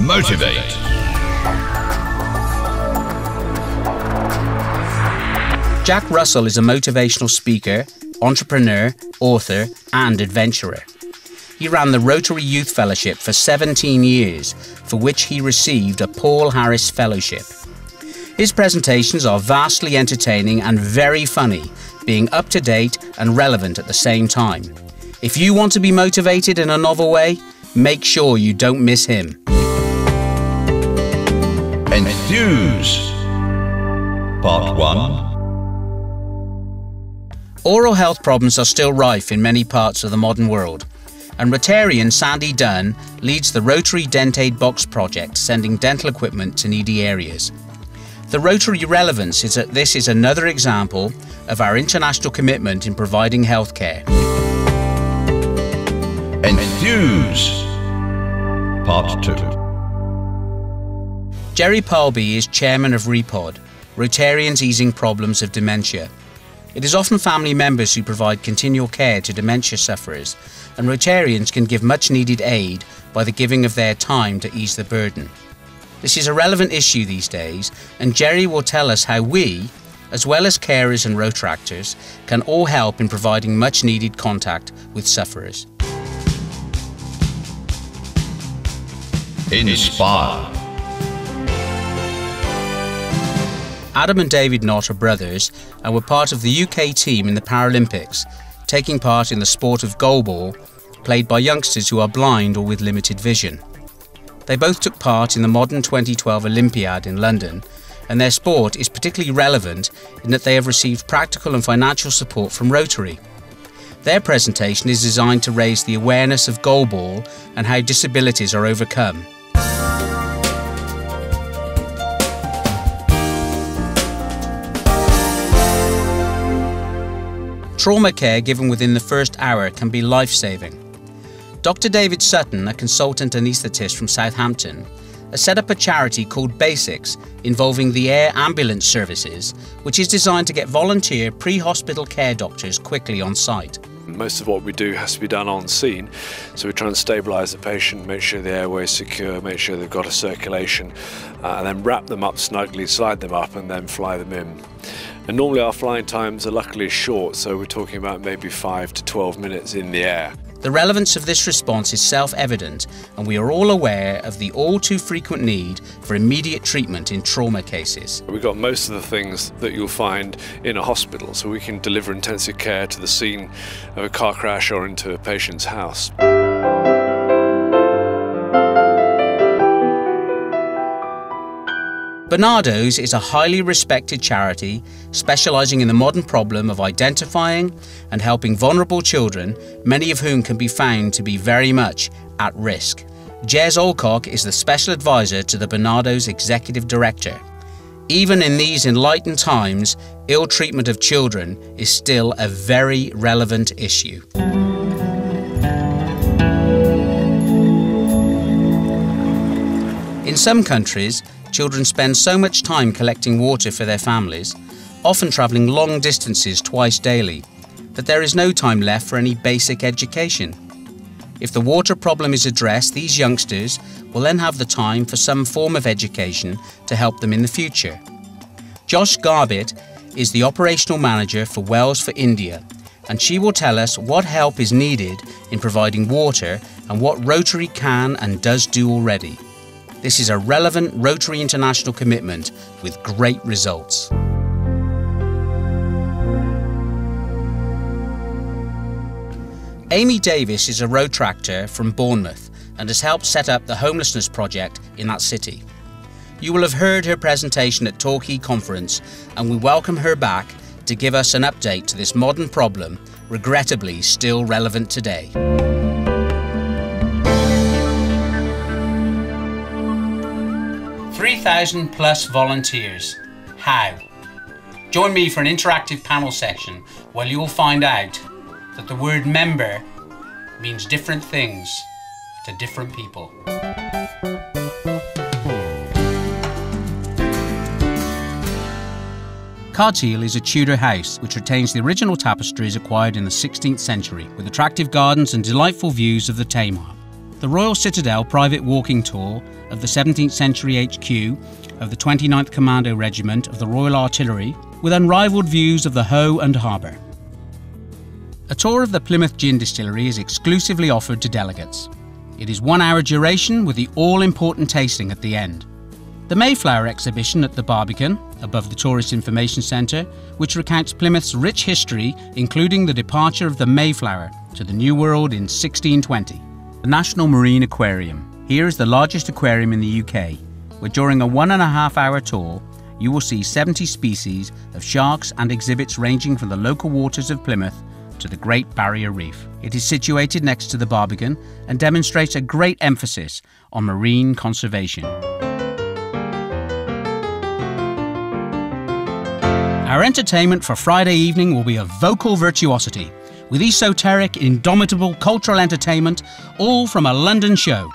Motivate. Jack Russell is a motivational speaker, entrepreneur, author and adventurer. He ran the Rotary Youth Fellowship for 17 years, for which he received a Paul Harris Fellowship. His presentations are vastly entertaining and very funny, being up to date and relevant at the same time. If you want to be motivated in a novel way, make sure you don't miss him. Enthuse. Part 1. Oral health problems are still rife in many parts of the modern world, and Rotarian Sandy Dunn leads the Rotary Dentate Box project, sending dental equipment to needy areas. The Rotary relevance is that this is another example of our international commitment in providing healthcare. Enthuse. Part 2. Jerry Palby is chairman of REPOD, Rotarians Easing Problems of Dementia. It is often family members who provide continual care to dementia sufferers, and Rotarians can give much needed aid by the giving of their time to ease the burden. This is a relevant issue these days, and Jerry will tell us how we, as well as carers and Rotaractors, can all help in providing much needed contact with sufferers. Inspire. Adam and David Knott are brothers and were part of the UK team in the Paralympics, taking part in the sport of goalball, played by youngsters who are blind or with limited vision. They both took part in the modern 2012 Olympiad in London, and their sport is particularly relevant in that they have received practical and financial support from Rotary. Their presentation is designed to raise the awareness of goalball and how disabilities are overcome. Trauma care given within the first hour can be life-saving. Dr. David Sutton, a consultant anaesthetist from Southampton, has set up a charity called Basics, involving the air ambulance services, which is designed to get volunteer pre-hospital care doctors quickly on site. Most of what we do has to be done on scene, so we try and stabilise the patient, make sure the airway is secure, make sure they've got a circulation, and then wrap them up snugly, slide them up and then fly them in. And normally our flying times are luckily short, so we're talking about maybe 5 to 12 minutes in the air. The relevance of this response is self-evident, and we are all aware of the all too frequent need for immediate treatment in trauma cases. We've got most of the things that you'll find in a hospital, so we can deliver intensive care to the scene of a car crash or into a patient's house. Bernardo's is a highly respected charity specialising in the modern problem of identifying and helping vulnerable children, many of whom can be found to be very much at risk. Jez Olcock is the special advisor to the Bernardo's executive director. Even in these enlightened times, ill treatment of children is still a very relevant issue. In some countries, children spend so much time collecting water for their families, often travelling long distances twice daily, that there is no time left for any basic education. If the water problem is addressed, these youngsters will then have the time for some form of education to help them in the future. Josh Garbett is the operational manager for Wells for India, and she will tell us what help is needed in providing water and what Rotary can and does do already. This is a relevant Rotary International commitment with great results. Amy Davis is a Rotaractor from Bournemouth and has helped set up the homelessness project in that city. You will have heard her presentation at Torquay Conference, and we welcome her back to give us an update to this modern problem, regrettably still relevant today. 3,000 plus volunteers. How? Join me for an interactive panel session where you'll find out that the word member means different things to different people. Cartiel is a Tudor house which retains the original tapestries acquired in the 16th century, with attractive gardens and delightful views of the Tamar. The Royal Citadel private walking tour of the 17th century HQ of the 29th Commando Regiment of the Royal Artillery, with unrivalled views of the Hoe and harbour. A tour of the Plymouth Gin Distillery is exclusively offered to delegates. It is 1 hour duration with the all-important tasting at the end. The Mayflower exhibition at the Barbican, above the Tourist Information Centre, which recounts Plymouth's rich history, including the departure of the Mayflower to the New World in 1620. The National Marine Aquarium. Here is the largest aquarium in the UK, where during a 1.5 hour tour, you will see 70 species of sharks and exhibits ranging from the local waters of Plymouth to the Great Barrier Reef. It is situated next to the Barbican and demonstrates a great emphasis on marine conservation. Our entertainment for Friday evening will be of vocal virtuosity, with esoteric, indomitable cultural entertainment, all from a London show.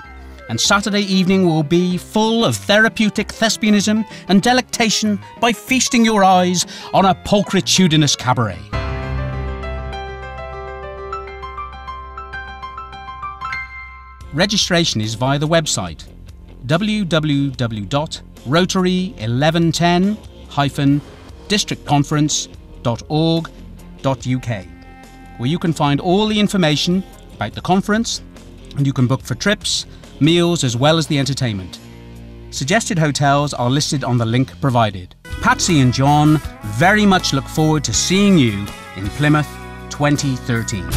And Saturday evening will be full of therapeutic thespianism and delectation by feasting your eyes on a pulchritudinous cabaret. Registration is via the website www.rotary1110-districtconference.org.uk, where you can find all the information about the conference, and you can book for trips, meals, as well as the entertainment. Suggested hotels are listed on the link provided. Patsy and John very much look forward to seeing you in Plymouth 2013.